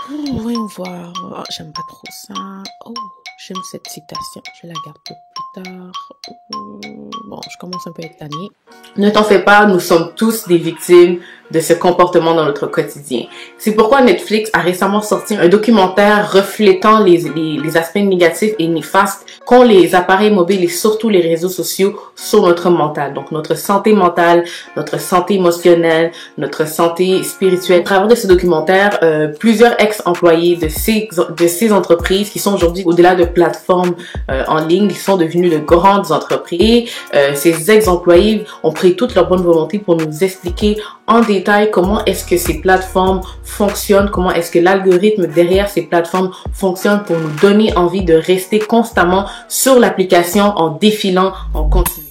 Voyons voir. Oh, j'aime pas trop ça. Oh, j'aime cette citation. Je la garde pour plus tard. Bon, je commence un peu à être tannée. Ne t'en fais pas, nous sommes tous des victimes de ce comportement dans notre quotidien. C'est pourquoi Netflix a récemment sorti un documentaire reflétant les aspects négatifs et néfastes qu'ont les appareils mobiles et surtout les réseaux sociaux sur notre mental. Donc notre santé mentale, notre santé émotionnelle, notre santé spirituelle. À travers de ce documentaire, plusieurs ex-employés de ces entreprises qui sont aujourd'hui au-delà de plateformes en ligne, ils sont devenus de grandes entreprises. Et ces ex-employés ont pris toute leur bonne volonté pour nous expliquer en détail comment est-ce que ces plateformes fonctionnent, comment est-ce que l'algorithme derrière ces plateformes fonctionne pour nous donner envie de rester constamment sur l'application en défilant en continu.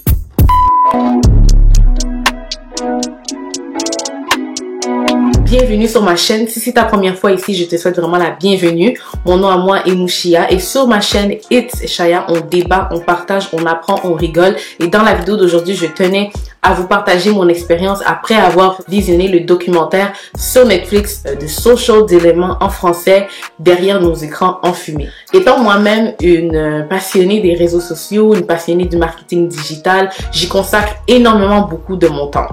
Bienvenue sur ma chaîne. Si c'est ta première fois ici, je te souhaite vraiment la bienvenue. Mon nom à moi est Mouchia et sur ma chaîne It's Shaya, on débat, on partage, on apprend, on rigole. Et dans la vidéo d'aujourd'hui, je tenais à vous partager mon expérience après avoir visionné le documentaire sur Netflix The Social Dilemma en français, derrière nos écrans enfumés. Étant moi-même une passionnée des réseaux sociaux, une passionnée du marketing digital, j'y consacre énormément beaucoup de mon temps.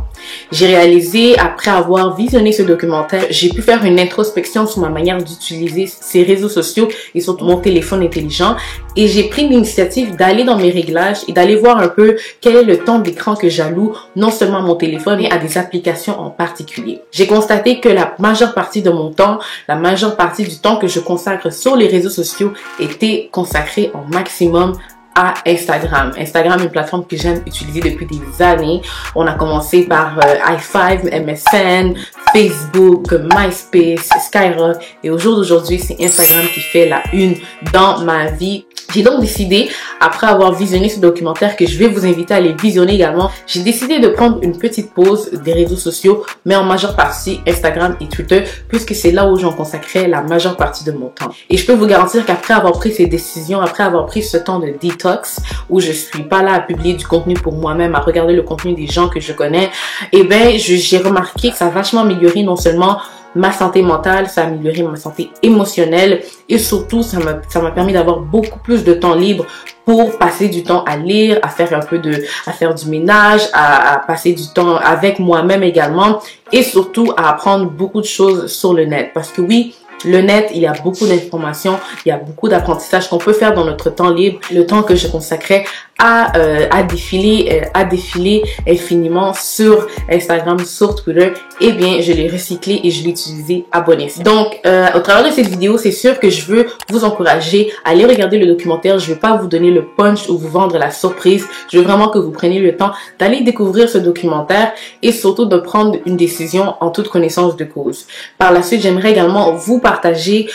J'ai réalisé, après avoir visionné ce documentaire, j'ai pu faire une introspection sur ma manière d'utiliser ces réseaux sociaux et sur mon téléphone intelligent et j'ai pris l'initiative d'aller dans mes réglages et d'aller voir un peu quel est le temps d'écran que j'alloue non seulement à mon téléphone mais à des applications en particulier. J'ai constaté que la majeure partie de mon temps, la majeure partie du temps que je consacre sur les réseaux sociaux était consacrée en maximum à Instagram. Instagram est une plateforme que j'aime utiliser depuis des années. On a commencé par i5, MSN, Facebook, MySpace, Skyrock et au jour d'aujourd'hui, c'est Instagram qui fait la une dans ma vie. J'ai donc décidé, après avoir visionné ce documentaire que je vais vous inviter à les visionner également, j'ai décidé de prendre une petite pause des réseaux sociaux, mais en majeure partie Instagram et Twitter, puisque c'est là où j'en consacrais la majeure partie de mon temps. Et je peux vous garantir qu'après avoir pris ces décisions, après avoir pris ce temps de detox, où je suis pas là à publier du contenu pour moi-même, à regarder le contenu des gens que je connais, eh ben, j'ai remarqué que ça a vachement amélioré non seulement ma santé mentale, ça a amélioré ma santé émotionnelle et surtout ça m'a permis d'avoir beaucoup plus de temps libre pour passer du temps à lire, à faire à faire du ménage, à passer du temps avec moi-même également et surtout à apprendre beaucoup de choses sur le net parce que oui, le net, il y a beaucoup d'informations, il y a beaucoup d'apprentissage qu'on peut faire dans notre temps libre, le temps que je consacrais à défiler infiniment sur Instagram, sur Twitter, eh bien, je l'ai recyclé et je l'ai utilisé à bon escient. Donc, au travers de cette vidéo, c'est sûr que je veux vous encourager à aller regarder le documentaire. Je ne vais pas vous donner le punch ou vous vendre la surprise. Je veux vraiment que vous preniez le temps d'aller découvrir ce documentaire et surtout de prendre une décision en toute connaissance de cause. Par la suite, j'aimerais également vous partager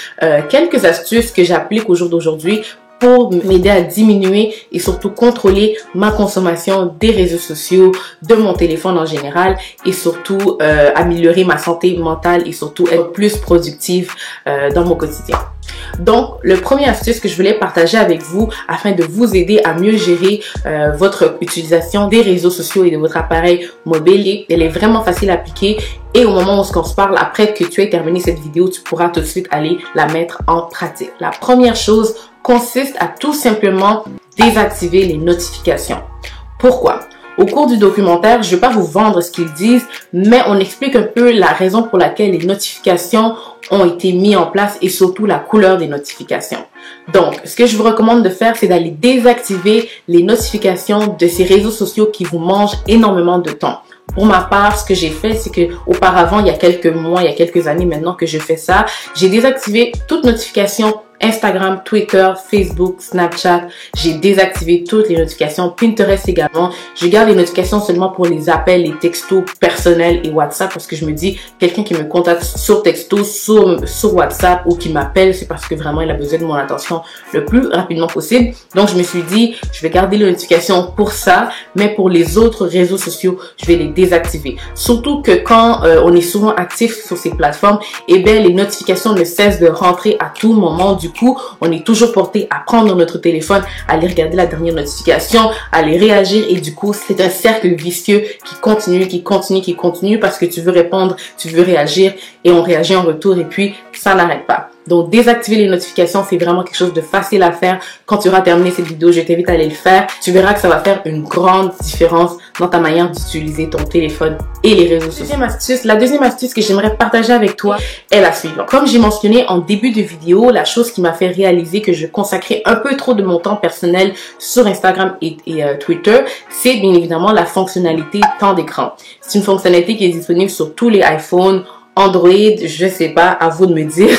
quelques astuces que j'applique au jour d'aujourd'hui pour m'aider à diminuer et surtout contrôler ma consommation des réseaux sociaux, de mon téléphone en général et surtout améliorer ma santé mentale et surtout être plus productive dans mon quotidien. Donc, le premier astuce que je voulais partager avec vous afin de vous aider à mieux gérer votre utilisation des réseaux sociaux et de votre appareil mobile, elle est vraiment facile à appliquer et au moment où on se parle, après que tu aies terminé cette vidéo, tu pourras tout de suite aller la mettre en pratique. La première chose consiste à tout simplement désactiver les notifications. Pourquoi? Au cours du documentaire, je ne vais pas vous vendre ce qu'ils disent, mais on explique un peu la raison pour laquelle les notifications ont été mises en place et surtout la couleur des notifications. Donc, ce que je vous recommande de faire, c'est d'aller désactiver les notifications de ces réseaux sociaux qui vous mangent énormément de temps. Pour ma part, ce que j'ai fait, c'est que auparavant, il y a quelques mois, il y a quelques années maintenant que je fais ça, j'ai désactivé toute notification Instagram, Twitter, Facebook, Snapchat. J'ai désactivé toutes les notifications. Pinterest également. Je garde les notifications seulement pour les appels, les textos personnels et WhatsApp parce que je me dis, quelqu'un qui me contacte sur texto, sur WhatsApp ou qui m'appelle, c'est parce que vraiment il a besoin de mon attention le plus rapidement possible. Donc, je me suis dit, je vais garder les notifications pour ça, mais pour les autres réseaux sociaux, je vais les désactiver. Surtout que quand on est souvent actif sur ces plateformes, eh bien, les notifications ne cessent de rentrer à tout moment. Du coup, on est toujours porté à prendre notre téléphone, à aller regarder la dernière notification, à aller réagir et du coup, c'est un cercle vicieux qui continue parce que tu veux répondre, tu veux réagir et on réagit en retour et puis ça n'arrête pas. Donc, désactiver les notifications, c'est vraiment quelque chose de facile à faire. Quand tu auras terminé cette vidéo, je t'invite à aller le faire. Tu verras que ça va faire une grande différence dans ta manière d'utiliser ton téléphone et les réseaux sociaux. La deuxième astuce que j'aimerais partager avec toi est la suivante. Comme j'ai mentionné en début de vidéo, la chose qui m'a fait réaliser que je consacrais un peu trop de mon temps personnel sur Instagram et Twitter, c'est bien évidemment la fonctionnalité temps d'écran. C'est une fonctionnalité qui est disponible sur tous les iPhones, Android, je sais pas, à vous de me dire.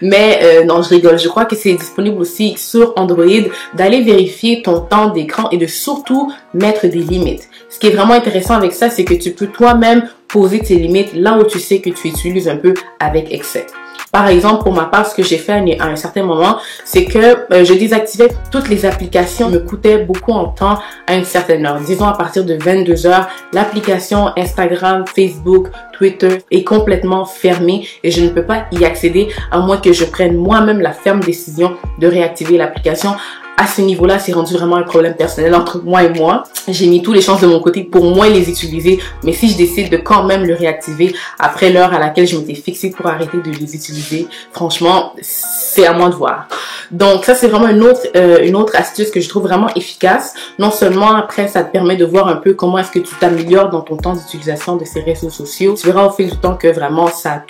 Mais non, je rigole. Je crois que c'est disponible aussi sur Android d'aller vérifier ton temps d'écran et de surtout mettre des limites. Ce qui est vraiment intéressant avec ça, c'est que tu peux toi-même poser tes limites là où tu sais que tu utilises un peu avec excès. Par exemple, pour ma part, ce que j'ai fait à un certain moment, c'est que je désactivais toutes les applications qui me coûtaient beaucoup en temps à une certaine heure. Disons à partir de 22 h, l'application Instagram, Facebook, Twitter est complètement fermée et je ne peux pas y accéder à moins que je prenne moi-même la ferme décision de réactiver l'application. À ce niveau-là, c'est rendu vraiment un problème personnel entre moi et moi. J'ai mis toutes les chances de mon côté pour moins les utiliser, mais si je décide de quand même le réactiver après l'heure à laquelle je m'étais fixée pour arrêter de les utiliser, franchement, c'est à moi de voir. Donc ça, c'est vraiment une autre astuce que je trouve vraiment efficace. Non seulement après, ça te permet de voir un peu comment est-ce que tu t'améliores dans ton temps d'utilisation de ces réseaux sociaux. Tu verras au fil du temps que vraiment ça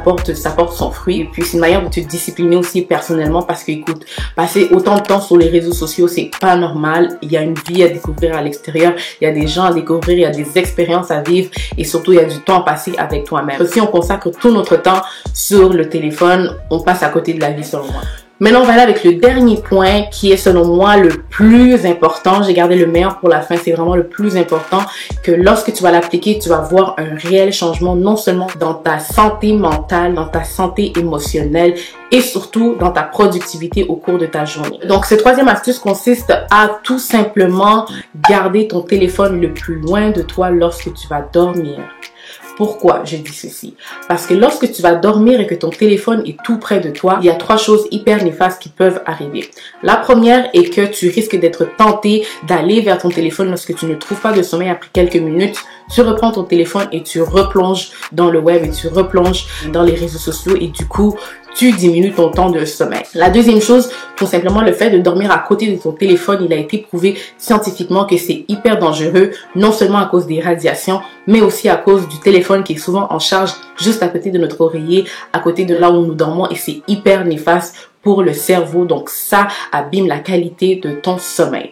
porte son fruit. Et puis c'est une manière de te discipliner aussi personnellement parce que écoute, passer autant de temps sur les réseaux sociaux, c'est pas normal. Il y a une vie à découvrir à l'extérieur, il y a des gens à découvrir, il y a des expériences à vivre et surtout il y a du temps à passer avec toi-même. Si on consacre tout notre temps sur le téléphone, on passe à côté de la vie selon moi. Maintenant, on va aller avec le dernier point qui est selon moi le plus important. J'ai gardé le meilleur pour la fin. C'est vraiment le plus important que lorsque tu vas l'appliquer, tu vas voir un réel changement non seulement dans ta santé mentale, dans ta santé émotionnelle et surtout dans ta productivité au cours de ta journée. Donc, cette troisième astuce consiste à tout simplement garder ton téléphone le plus loin de toi lorsque tu vas dormir. Pourquoi je dis ceci? Parce que lorsque tu vas dormir et que ton téléphone est tout près de toi, il y a trois choses hyper néfastes qui peuvent arriver. La première est que tu risques d'être tenté d'aller vers ton téléphone lorsque tu ne trouves pas de sommeil après quelques minutes. Tu reprends ton téléphone et tu replonges dans le web et tu replonges dans les réseaux sociaux et du coup, tu diminues ton temps de sommeil. La deuxième chose, tout simplement le fait de dormir à côté de ton téléphone, il a été prouvé scientifiquement que c'est hyper dangereux, non seulement à cause des radiations, mais aussi à cause du téléphone qui est souvent en charge juste à côté de notre oreiller, à côté de là où nous dormons et c'est hyper néfaste pour le cerveau. Donc ça abîme la qualité de ton sommeil.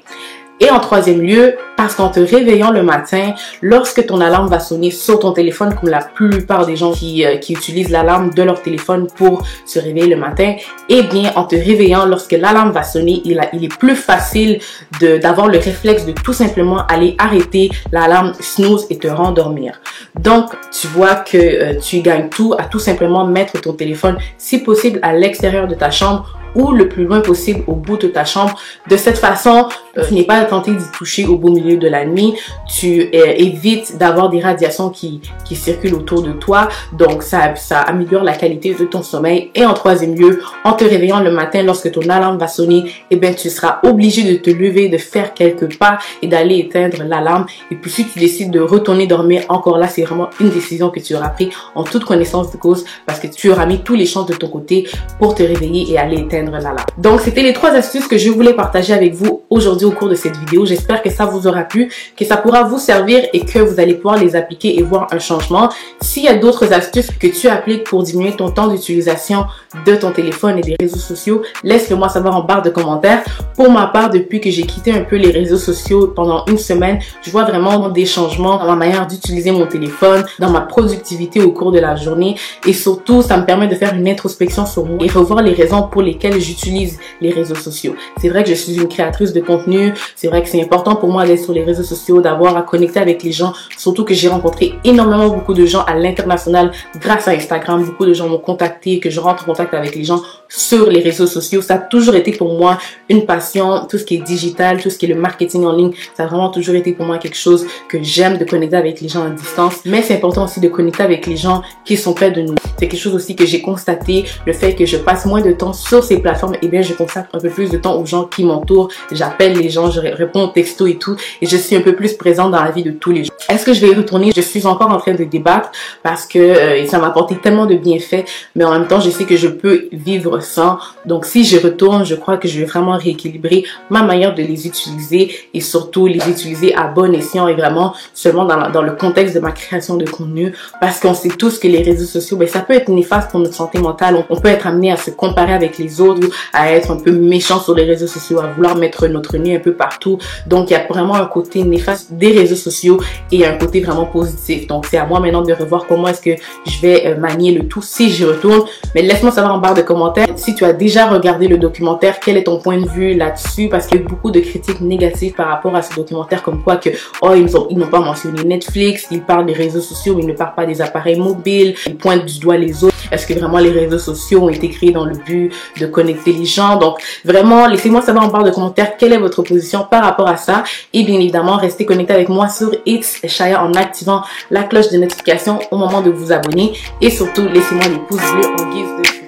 Et en troisième lieu, parce qu'en te réveillant le matin, lorsque ton alarme va sonner sur ton téléphone, comme la plupart des gens qui utilisent l'alarme de leur téléphone pour se réveiller le matin, eh bien, en te réveillant, lorsque l'alarme va sonner, il est plus facile d'avoir le réflexe de tout simplement aller arrêter l'alarme snooze et te rendormir. Donc, tu vois que tu gagnes tout à tout simplement mettre ton téléphone, si possible, à l'extérieur de ta chambre ou le plus loin possible au bout de ta chambre. De cette façon, tu n'es pas tenté d'y toucher au beau milieu de la nuit. Tu évites d'avoir des radiations qui circulent autour de toi. Donc, ça améliore la qualité de ton sommeil. Et en troisième lieu, en te réveillant le matin, lorsque ton alarme va sonner, eh bien, tu seras obligé de te lever, de faire quelques pas et d'aller éteindre l'alarme. Et puis, si tu décides de retourner dormir, encore là, c'est vraiment une décision que tu auras prise en toute connaissance de cause parce que tu auras mis tous les chances de ton côté pour te réveiller et aller éteindre l'alarme. Donc, c'était les trois astuces que je voulais partager avec vous aujourd'hui au cours de cette vidéo. J'espère que ça vous aura plu, que ça pourra vous servir et que vous allez pouvoir les appliquer et voir un changement. S'il y a d'autres astuces que tu appliques pour diminuer ton temps d'utilisation de ton téléphone et des réseaux sociaux, laisse-le moi savoir en barre de commentaires. Pour ma part, depuis que j'ai quitté un peu les réseaux sociaux pendant une semaine, je vois vraiment des changements dans ma manière d'utiliser mon téléphone, dans ma productivité au cours de la journée et surtout, ça me permet de faire une introspection sur moi et revoir les raisons pour lesquelles j'utilise les réseaux sociaux. C'est vrai que je suis une créatrice de contenu, c'est vrai que c'est important pour moi d'être sur les réseaux sociaux, d'avoir à connecter avec les gens, surtout que j'ai rencontré beaucoup de gens à l'international grâce à Instagram. Beaucoup de gens m'ont contacté, que je rentre en contact avec les gens sur les réseaux sociaux. Ça a toujours été pour moi une passion, tout ce qui est digital, tout ce qui est le marketing en ligne, ça a vraiment toujours été pour moi quelque chose que j'aime de connecter avec les gens à distance, mais c'est important aussi de connecter avec les gens qui sont près de nous. C'est quelque chose aussi que j'ai constaté, le fait que je passe moins de temps sur ces plateformes, et bien je consacre un peu plus de temps aux gens qui m'entourent. J'appelle les les gens, je réponds aux textos et tout, et je suis un peu plus présente dans la vie de tous les jours. Est-ce que je vais y retourner? Je suis encore en train de débattre parce que ça m'a apporté tellement de bienfaits, mais en même temps, je sais que je peux vivre sans. Donc, si je retourne, je crois que je vais vraiment rééquilibrer ma manière de les utiliser et surtout les utiliser à bon escient et vraiment seulement dans le contexte de ma création de contenu, parce qu'on sait tous que les réseaux sociaux, ça peut être néfaste pour notre santé mentale. On peut être amené à se comparer avec les autres ou à être un peu méchant sur les réseaux sociaux, à vouloir mettre notre nez un peu partout. Donc, il y a vraiment un côté néfaste des réseaux sociaux et un côté vraiment positif. Donc, c'est à moi maintenant de revoir comment est-ce que je vais manier le tout si j'y retourne. Mais laisse-moi savoir en barre de commentaires si tu as déjà regardé le documentaire, quel est ton point de vue là-dessus, parce qu'il y a eu beaucoup de critiques négatives par rapport à ce documentaire, comme quoi que, oh, ils n'ont pas mentionné Netflix, ils parlent des réseaux sociaux, mais ils ne parlent pas des appareils mobiles, ils pointent du doigt les autres. Est-ce que vraiment les réseaux sociaux ont été créés dans le but de connecter les gens? Donc, vraiment, laissez-moi savoir en barre de commentaires quelle est votre position par rapport à ça. Et bien évidemment, restez connectés avec moi sur It's Shaya en activant la cloche de notification au moment de vous abonner. Et surtout, laissez-moi des pouces bleus en guise de